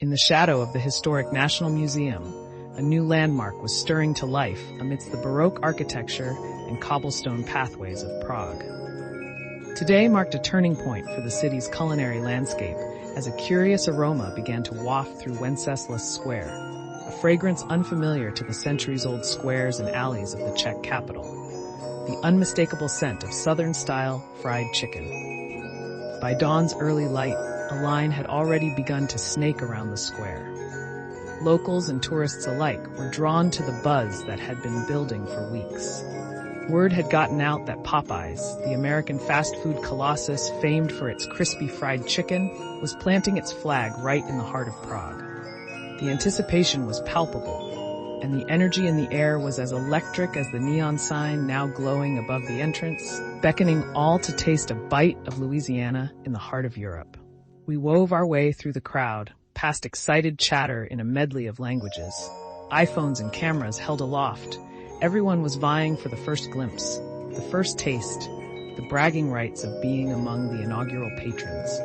In the shadow of the historic National Museum, a new landmark was stirring to life amidst the Baroque architecture and cobblestone pathways of Prague. Today marked a turning point for the city's culinary landscape as a curious aroma began to waft through Wenceslas Square, a fragrance unfamiliar to the centuries-old squares and alleys of the Czech capital, the unmistakable scent of Southern-style fried chicken. By dawn's early light, a line had already begun to snake around the square. Locals and tourists alike were drawn to the buzz that had been building for weeks. Word had gotten out that Popeyes, the American fast food colossus famed for its crispy fried chicken, was planting its flag right in the heart of Prague. The anticipation was palpable, and the energy in the air was as electric as the neon sign now glowing above the entrance, beckoning all to taste a bite of Louisiana in the heart of Europe. We wove our way through the crowd, past excited chatter in a medley of languages. iPhones and cameras held aloft. Everyone was vying for the first glimpse, the first taste, the bragging rights of being among the inaugural patrons.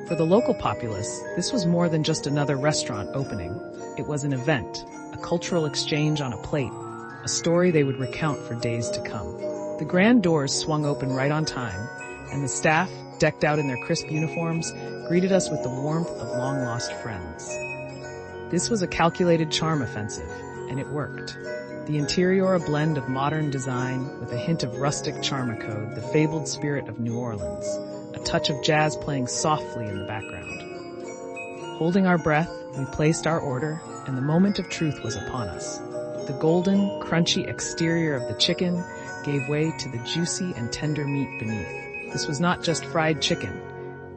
For the local populace, this was more than just another restaurant opening. It was an event, a cultural exchange on a plate, a story they would recount for days to come. The grand doors swung open right on time, and the staff, decked out in their crisp uniforms, greeted us with the warmth of long-lost friends. This was a calculated charm offensive, and it worked. The interior a blend of modern design with a hint of rustic charm code, the fabled spirit of New Orleans, a touch of jazz playing softly in the background. Holding our breath, we placed our order, and the moment of truth was upon us. The golden, crunchy exterior of the chicken gave way to the juicy and tender meat beneath. This was not just fried chicken.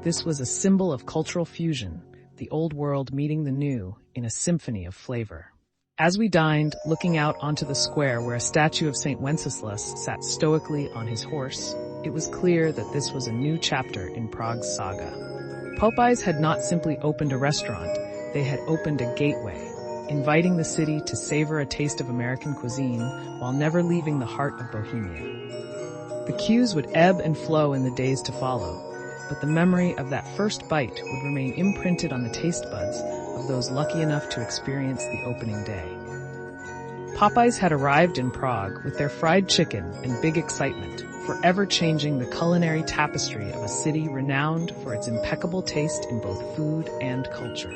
This was a symbol of cultural fusion, the old world meeting the new in a symphony of flavor. As we dined, looking out onto the square where a statue of St. Wenceslas sat stoically on his horse, it was clear that this was a new chapter in Prague's saga. Popeyes had not simply opened a restaurant, they had opened a gateway, inviting the city to savor a taste of American cuisine while never leaving the heart of Bohemia. The queues would ebb and flow in the days to follow, but the memory of that first bite would remain imprinted on the taste buds of those lucky enough to experience the opening day. Popeyes had arrived in Prague with their fried chicken and big excitement, forever changing the culinary tapestry of a city renowned for its impeccable taste in both food and culture.